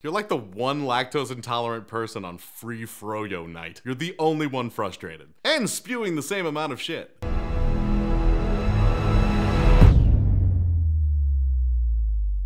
You're like the one lactose intolerant person on free froyo night. You're the only one frustrated. And spewing the same amount of shit.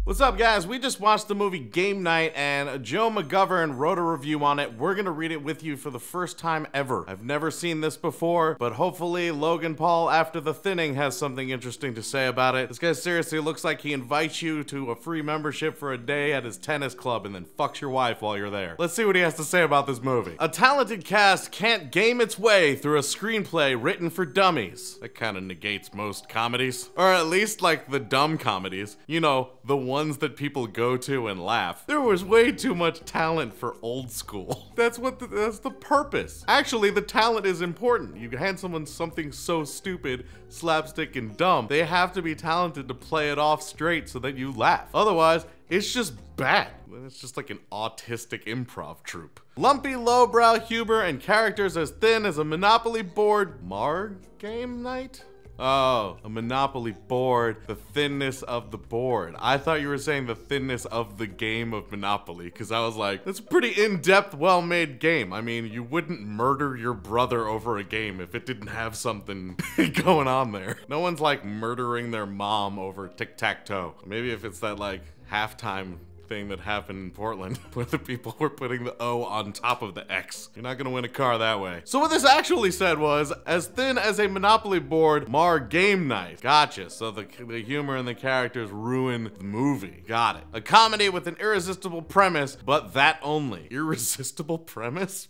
What's up, guys? We just watched the movie Game Night, and Joe McGovern wrote a review on it. We're gonna read it with you for the first time ever. I've never seen this before, but hopefully Logan Paul, after the thinning, has something interesting to say about it. This guy seriously looks like he invites you to a free membership for a day at his tennis club and then fucks your wife while you're there. Let's see what he has to say about this movie. A talented cast can't game its way through a screenplay written for dummies. That kind of negates most comedies. Or at least, like, the dumb comedies. You know, the ones that people go to and laugh. There was way too much talent for old school. That's the purpose. Actually, the talent is important. You hand someone something so stupid, slapstick, and dumb, they have to be talented to play it off straight so that you laugh. Otherwise, it's just bad. It's just like an autistic improv troupe. Lumpy, lowbrow humor and characters as thin as a Monopoly board. Game Night? Oh, a Monopoly board, the thinness of the board. I thought you were saying the thinness of the game of Monopoly, because I was like, that's a pretty in-depth, well-made game. I mean, you wouldn't murder your brother over a game if it didn't have something going on there. No one's like murdering their mom over tic-tac-toe. Maybe if it's that like halftime thing that happened in Portland where the people were putting the O on top of the X. You're not gonna win a car that way. So what this actually said was, as thin as a Monopoly board, Game Night. Gotcha. So the humor and the characters ruin the movie. Got it. A comedy with an irresistible premise, but that only. Irresistible premise?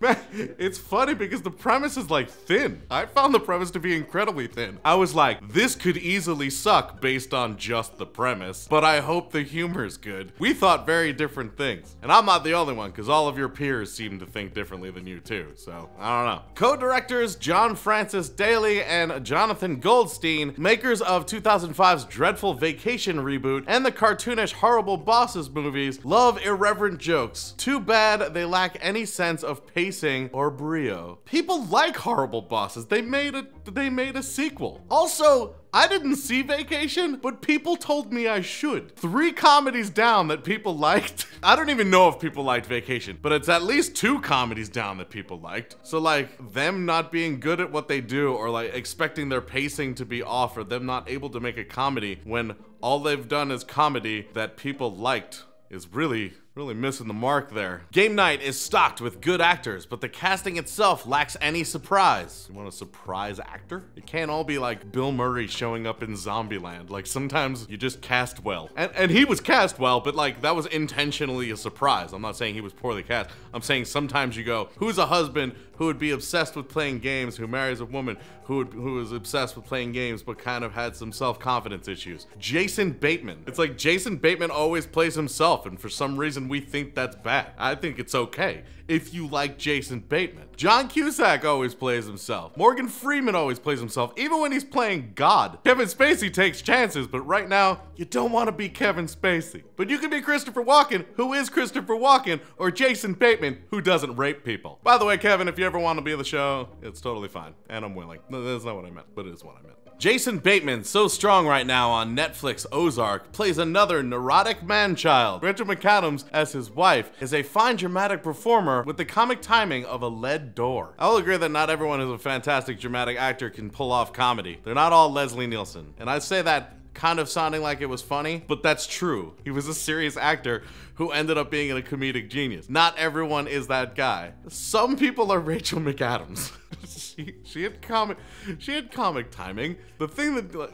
Man, it's funny because the premise is like thin. I found the premise to be incredibly thin. I was like, this could easily suck based on just the premise, but I hope the humor's good. We thought very different things. And I'm not the only one, because all of your peers seem to think differently than you too, so I don't know. Co-directors John Francis Daley and Jonathan Goldstein, makers of 2005's Dreadful Vacation reboot and the cartoonish Horrible Bosses movies, love irreverent jokes. Too bad they lack any sense of pacing or brio. People like Horrible Bosses. They made a sequel. Also, I didn't see Vacation, but people told me I should. 3 comedies down that people liked. I don't even know if people liked Vacation, but it's at least 2 comedies down that people liked. So like, them not being good at what they do, or like expecting their pacing to be off, or them not able to make a comedy when all they've done is comedy that people liked, is really missing the mark there. Game Night is stocked with good actors, but the casting itself lacks any surprise. You want a surprise actor? It can't all be like Bill Murray showing up in Zombieland. Like, sometimes you just cast well. And he was cast well, but like, that was intentionally a surprise. I'm not saying he was poorly cast. I'm saying sometimes you go, who's a husband who would be obsessed with playing games, who marries a woman who is obsessed with playing games but kind of had some self-confidence issues? Jason Bateman. It's like Jason Bateman always plays himself, and for some reason we think that's bad. I think it's okay if you like Jason Bateman. John Cusack always plays himself. Morgan Freeman always plays himself, even when he's playing God. Kevin Spacey takes chances, but right now, you don't want to be Kevin Spacey. But you can be Christopher Walken, who is Christopher Walken, or Jason Bateman, who doesn't rape people. By the way, Kevin, if you ever want to be on the show, it's totally fine, and I'm willing. No, that's not what I meant, but it is what I meant. Jason Bateman, so strong right now on Netflix Ozark, plays another neurotic man-child. Rachel McAdams, as his wife, is a fine dramatic performer with the comic timing of a lead door. I'll agree that not everyone who's a fantastic dramatic actor can pull off comedy. They're not all Leslie Nielsen. And I say that kind of sounding like it was funny, but that's true. He was a serious actor who ended up being a comedic genius. Not everyone is that guy. Some people are Rachel McAdams. she had comic timing. The thing that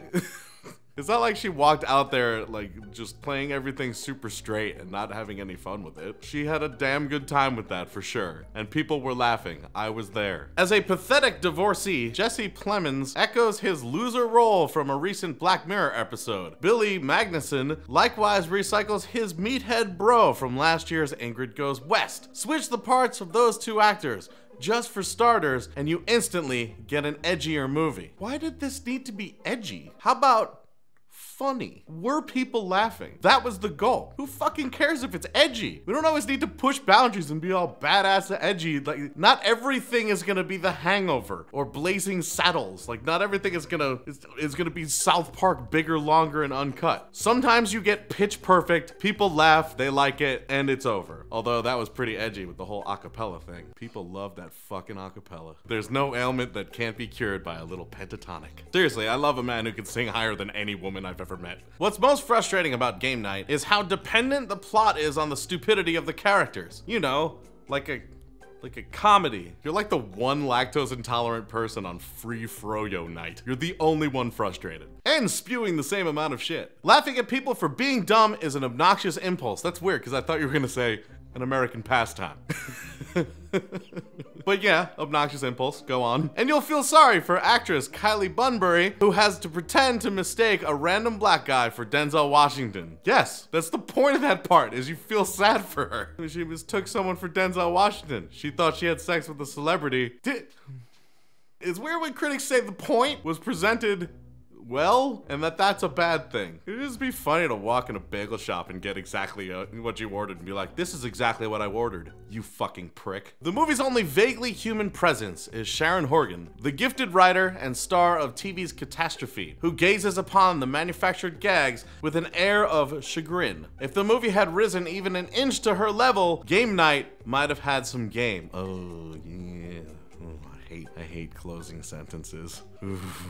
it's not like she walked out there like just playing everything super straight and not having any fun with it. She had a damn good time with that for sure. And people were laughing. I was there. As a pathetic divorcee, Jesse Plemons echoes his loser role from a recent Black Mirror episode. Billy Magnussen likewise recycles his meathead bro from last year's Ingrid Goes West. Switch the parts of those 2 actors, just for starters, and you instantly get an edgier movie. Why did this need to be edgy? How about funny? Were people laughing? That was the goal. Who fucking cares if it's edgy? We don't always need to push boundaries and be all badass and edgy. Like, not everything is gonna be The Hangover or Blazing Saddles. Like, not everything is gonna be South Park bigger, longer, and uncut. Sometimes you get pitch perfect, people laugh, they like it, and it's over. Although that was pretty edgy with the whole acapella thing. People love that fucking acapella. There's no ailment that can't be cured by a little pentatonic. Seriously, I love a man who can sing higher than any woman I've ever met. What's most frustrating about Game Night is how dependent the plot is on the stupidity of the characters. You know, like a comedy. You're like the one lactose intolerant person on Free Froyo night. You're the only one frustrated. And spewing the same amount of shit. Laughing at people for being dumb is an obnoxious impulse. That's weird, because I thought you were gonna say an American pastime. But yeah, obnoxious impulse, go on. And you'll feel sorry for actress Kylie Bunbury, who has to pretend to mistake a random black guy for Denzel Washington. Yes, that's the point of that part, is you feel sad for her. She mistook someone for Denzel Washington. She thought she had sex with a celebrity. It's weird when critics say the point was presented well, and that's a bad thing. It'd just be funny to walk in a bagel shop and get exactly what you ordered and be like, this is exactly what I ordered, you fucking prick. The movie's only vaguely human presence is Sharon Horgan, the gifted writer and star of TV's Catastrophe, who gazes upon the manufactured gags with an air of chagrin. If the movie had risen even an inch to her level, Game Night might have had some game. Oh, yeah. I hate closing sentences.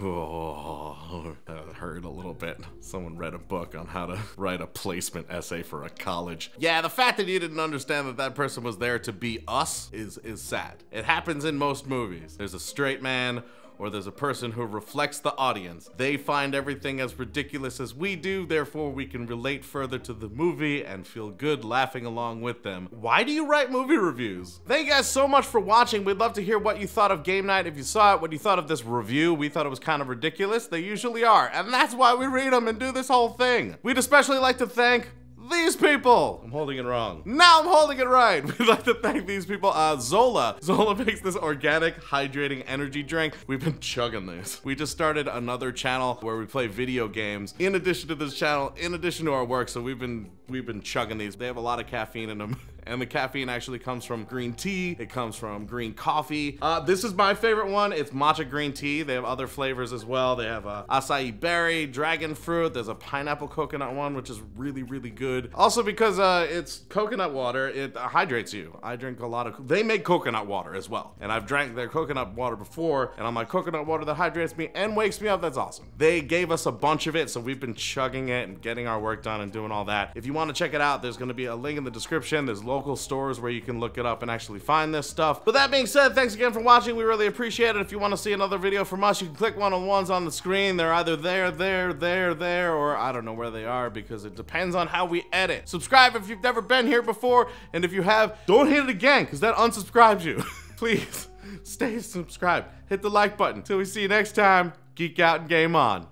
Oh, that hurt a little bit. Someone read a book on how to write a placement essay for a college. Yeah, the fact that you didn't understand that that person was there to be us is sad. It happens in most movies. There's a straight man, or there's a person who reflects the audience. They find everything as ridiculous as we do, therefore we can relate further to the movie and feel good laughing along with them. Why do you write movie reviews? Thank you guys so much for watching. We'd love to hear what you thought of Game Night. If you saw it, what you thought of this review. We thought it was kind of ridiculous. They usually are, and that's why we read them and do this whole thing. We'd especially like to thank these people. I'm holding it wrong. Now I'm holding it right. We'd like to thank these people. Zola. Zola makes this organic, hydrating energy drink. We've been chugging this. We just started another channel where we play video games in addition to this channel, in addition to our work. So we've been chugging these. They have a lot of caffeine in them. And the caffeine actually comes from green tea. It comes from green coffee. This is my favorite one. It's matcha green tea. They have other flavors as well. They have acai berry, dragon fruit. There's a pineapple coconut one, which is really, really good. Also because it's coconut water, it hydrates you. I drink a lot of, they make coconut water as well. And I've drank their coconut water before, and I'm like, coconut water that hydrates me and wakes me up, that's awesome. They gave us a bunch of it, so we've been chugging it and getting our work done and doing all that. If you want to check it out, there's gonna be a link in the description. There's local stores where you can look it up and actually find this stuff. But that being said, thanks again for watching. We really appreciate it. If you want to see another video from us, you can click one of the ones on the screen. They're either there, or I don't know where they are because it depends on how we edit. Subscribe if you've never been here before, and if you have, don't hit it again because that unsubscribes you. Please stay subscribed. Hit the like button. Till we see you next time, geek out and game on.